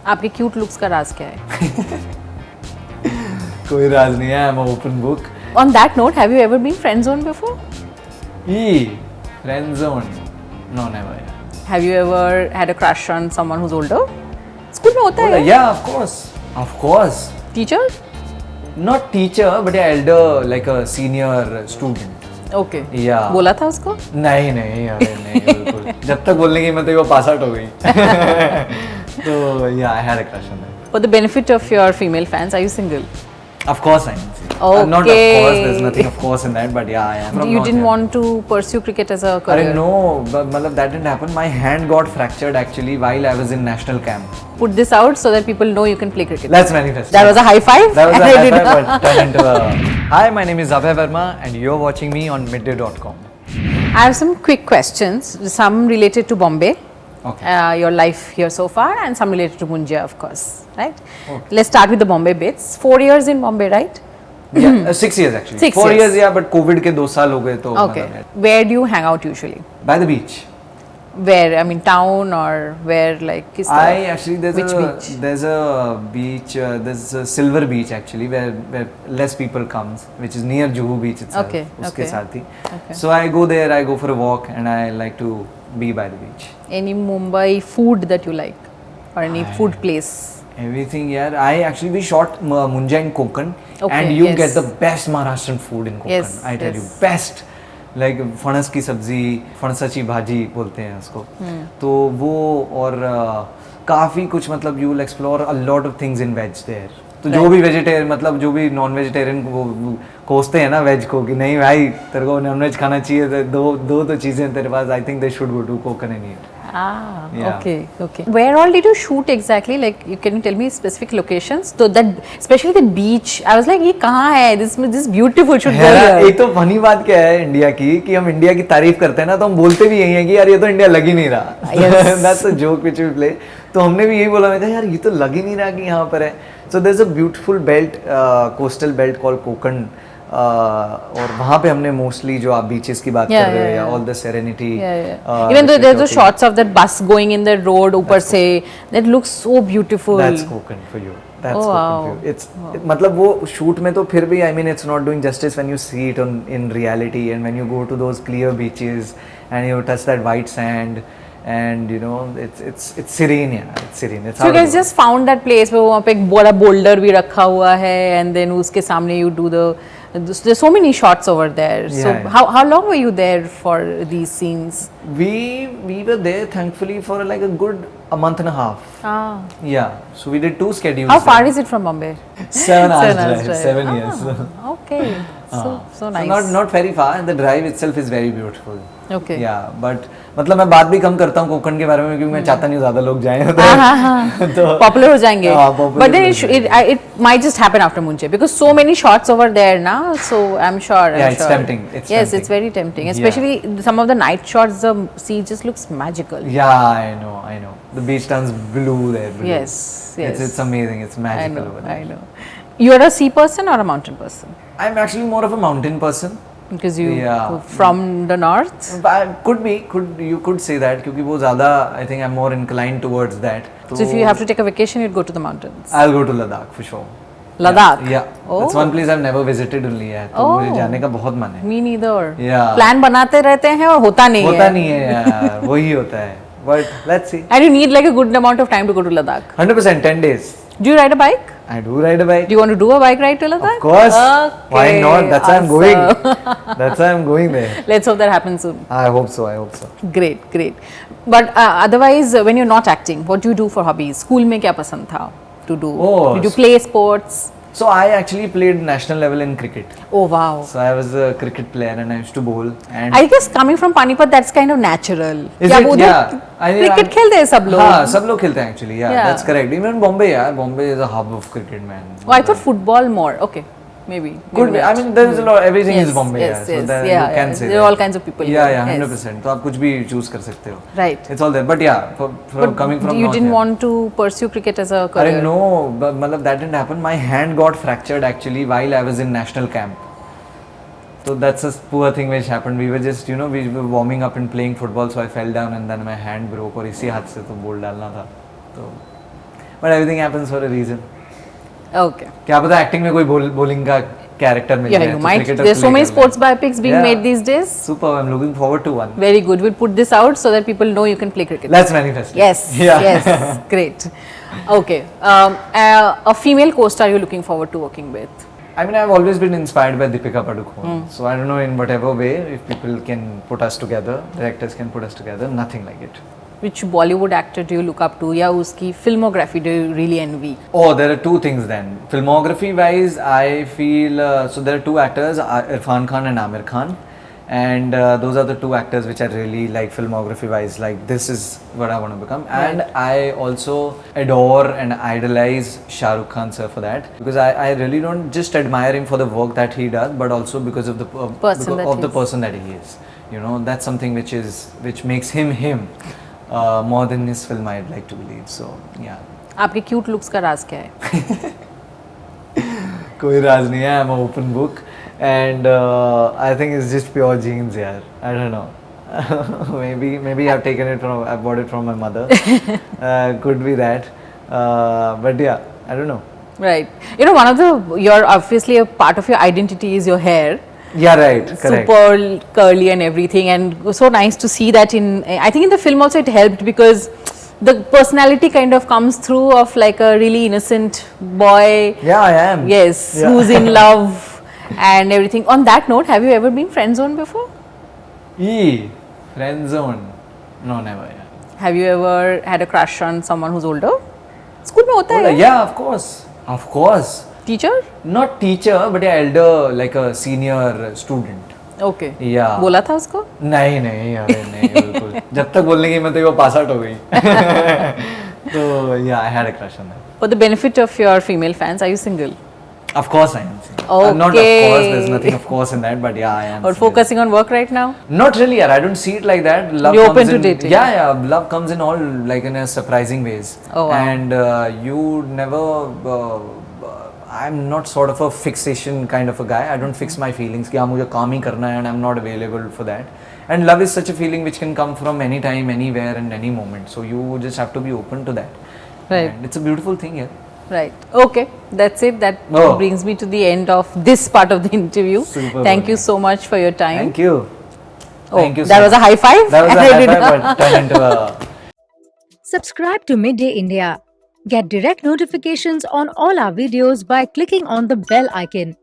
आपके cute looks का राज क्या है? कोई राज नहीं है, I am open book. On that note, have you ever been friend zoned before? Friend zone. No, never. Have you ever had a crush on someone who's older? School में होता है? Yeah, of course. Of course. Teacher? Not teacher, but yeah, elder, like a senior student. Okay. Yeah. बोला था उसको? नहीं नहीं, अरे नहीं बिल्कुल. जब तक बोलने की मैं तो वो पास आउट हो गई. तो yeah, I had a crush on her. For the benefit of your female fans, are you single? Of course I am. Okay. Not of course, there's nothing of course in that, but yeah, I am. From You North didn't India. want to pursue cricket as a career? अरे no, but मतलब that didn't happen. My hand got fractured actually while I was in national camp. Put this out so that people know you can play cricket. Let's manifest. That was a high five? That was a And I high did five, not. but turned into a. Hi, my name is Abhay Verma, and you're watching me on midday.com. I have some quick questions, some related to Bombay, Okay. your life here so far, and some related to Munjia, of course, right? Okay. Let's start with the Bombay bits. 4 years in Bombay, right? Yeah, 6 years actually. 6 4 years. years, yeah, but COVID के 2 साल हो गए तो. Okay. Where do you hang out usually? By the beach. Where? I mean, town or where? Like, किस I तरफ? actually Which beach? there's a beach there's a Silver Beach actually where less people comes, which is near Juhu Beach itself. Okay, उसके okay. साथ ही. Okay. So I go there, I go for a walk, and I like to be by the beach. Any Mumbai food that you like, or any food place? Everything, yeah. I actually we shot Munja in Konkan, Okay, and you yes. get the best Maharashtrian food in Konkan. Yes, I tell yes. you, best. Like फणस की सब्जी, फणसाची भाजी बोलते हैं उसको. तो वो और काफ़ी कुछ मतलब you will explore a lot of things in veg there. तो जो भी वेजिटेरियन मतलब जो भी नॉन वेजिटेरियन वो कोसते हैं ना वेज को कि नहीं भाई तेरे को नॉन वेज खाना चाहिए तो दो तो चीज़ें तेरे पास. I think they should go to Konkan and eat. Ah, Yeah. okay, okay. Where all did you shoot exactly? Like, can you tell me specific locations? So that, especially the beach, I was like, ये कहाँ है? This beautiful should go here. एक तो funny बात क्या है India की कि हम इंडिया की तारीफ करते हैं ना तो हम बोलते भी यही है कि यार ये तो इंडिया लग ही नहीं रहा. That's a joke which we play. तो हमने भी यही बोला मैं यार ये तो लग ही नहीं रहा कि यहाँ पर है. So there's a beautiful belt, coastal belt called Konkan. और वहाँ पे हमने मोस्टली जो आप बीचेस की बात कर रहे हो या all the serenity. Even though there's the shots of that bus going in the road ऊपर से, that looks so beautiful. That's Konkan for you. That's Oh, Konkan wow. for you. It's मतलब वो शूट में तो फिर भी I mean it's not doing justice when you see it in reality and when you go to those clear beaches and you touch that white sand and you know it's serene, yeah, it's serene. It's So you guys just found that place where वहाँ पे एक बड़ा boulder भी रखा हुआ है and then उसके सामने you do there's so many shots over there. So Yeah. how long were you there for these scenes? We were there thankfully for like a month and a half. Ah. Yeah, so we did 2 schedules. How far there. is it from Bombay? 7 hours 7 hours drive, drive. 7 years. Okay, so So nice. not very far. The drive itself is very beautiful. Okay. Yeah, but मतलब मैं बात भी कम करता हूँ कोकण के बारे में क्योंकि मैं चाहता नहीं ज्यादा लोग जाएं. तो Popular हो जाएंगे. हाँ, popular But then हो it might just happen after Munche because so many shots over there now. So I'm sure. Yeah, it's tempting. It's yes, tempting. it's very tempting. Especially some of the night shots. The sea just looks magical. Yeah, I know. The beach turns blue there. Blue. Yes. It's amazing. It's magical over there. I know. You're a sea person or a mountain person? I'm actually more of a mountain person. Because you Yeah. from the north. You could say that क्योंकि वो ज़्यादा I think I'm more inclined towards that. So if you have to take a vacation, you'd go to the mountains. I'll go to Ladakh for sure. Ladakh. Yeah. Oh. It's one place I've never visited only है. तो मुझे जाने का बहुत मन है. Me neither. Yeah. Plan बनाते रहते हैं और होता नहीं होता है. नहीं है यार. वही होता है. But let's see. And you need like a good amount of time to go to Ladakh. 100% 10 days. Do you ride a bike? I do ride a bike. Do you want to do a bike ride to Ladakh? Of course. Okay, Why not? That's why I'm going. awesome. That's why I'm going there. Let's hope that happens soon. I hope so. Great. But otherwise, when you're not acting, what do you do for hobbies? School में क्या पसंद था to do? Oh, Did you play sports? So I actually played national level in cricket. Oh wow. So I was a cricket player and I used to bowl. And I guess coming from Panipat, that's kind of natural. Is क्या it? उधर Yeah. cricket खेलते हैं सब लोग. हाँ, सब लोग खेलते हैं actually. Yeah, Yeah. that's correct. Even Bombay, yeah. Bombay is a hub of cricket, man. Oh, I thought football more. Okay, maybe. Could be. not. I mean, there is a lot. Everything Yes, is Bombay. yes, yeah. So yes, that yeah, you can yeah. say There are that. all kinds of people Yeah, here. yeah, Yes. 100%. तो आप कुछ भी choose कर सकते हो. Right. It's all there. But yeah, for But coming from you North, didn't yeah. want to pursue cricket as a अरे career. no, मतलब that didn't happen. My hand got fractured actually while I was in national camp. So that's a poor thing which happened. We were just, you know, we were warming up and playing football, so I fell down and then my hand broke और इसी हाथ से तो ball डालना था. तो but everything happens for a reason. Okay. क्या पता एक्टिंग में कोई bowling का character मिल Yeah, जाए you तो might. cricketer There's so play many कर sports ले. biopics being Yeah. made these days. Super, I'm looking forward to one. Very good. We'll put this out so that people know you can play cricket. Let's manifest it. Yes. Yeah. Yes. Great. Okay. A female co-star you're looking forward to working with? I mean, I've always been inspired by Deepika Padukone. So I don't know, in whatever way, if people can put us together, directors can put us together, nothing like it. Which Bollywood actor do you look up to? या उसकी filmography do you really envy? Oh, there are two things then. Filmography wise, I feel so there are two actors, Irfan Khan and Amir Khan, and those are the two actors which I really like filmography wise. Like, this is what I want to become. And I also adore and idolize Shah Rukh Khan sir for that, because I really don't just admire him for the work that he does, but also because of the person that he is. You know, that's something which makes him him. More than his film, I'd like to believe. So yeah. आपके cute looks का राज क्या है? कोई राज नहीं है. I'm an open book, and I think it's just pure genes, यार. I don't know. maybe I've taken it from, I bought it from my mother. Could be that. But yeah, I don't know. Right. You know, you're obviously a part of your identity is your hair. Yeah, right. Correct. Super curly and everything, and so nice to see that in. I think in the film also it helped because the personality kind of comes through of like a really innocent boy. Yeah, I am. Yes, Yeah. who's in love and everything. On that note, have you ever been friend zoned before? Friend zone. No, never. Yeah. Have you ever had a crush on someone who's older? School में होता है? Yeah, of course. Of course. Teacher? Not teacher, but yeah, elder, like a senior student. Okay. Yeah. बोला था उसको? नहीं अरे नहीं बिल्कुल. जब तक बोलने की मैं तो वो पास आउट हो गई. तो yeah, I had a crush on that. For the benefit of your female fans, are you single? Of course I am single. Okay. Not of course, there's nothing of course in that, but yeah, I am Or single. focusing on work right now? Not really, yeah. I don't see it like that. Love You're comes open to in, dating? Yeah, love comes in all like in a surprising ways. Oh, wow. And you never. I'm not sort of a fixation kind of a guy. I don't fix my feelings. कि हाँ मुझे काम ही करना है, and I'm not available for that. And love is such a feeling which can come from any time, anywhere, and any moment. So you just have to be open to that. Right. And it's a beautiful thing, yeah. Right. Okay. That's it. That Oh. brings me to the end of this part of the interview. Super Thank you brilliant. so much for your time. Thank you. Oh, Thank you. that so was a much. high five. That was a And I high did five, but turned into a. Subscribe to Midday India. Get direct notifications on all our videos by clicking on the bell icon.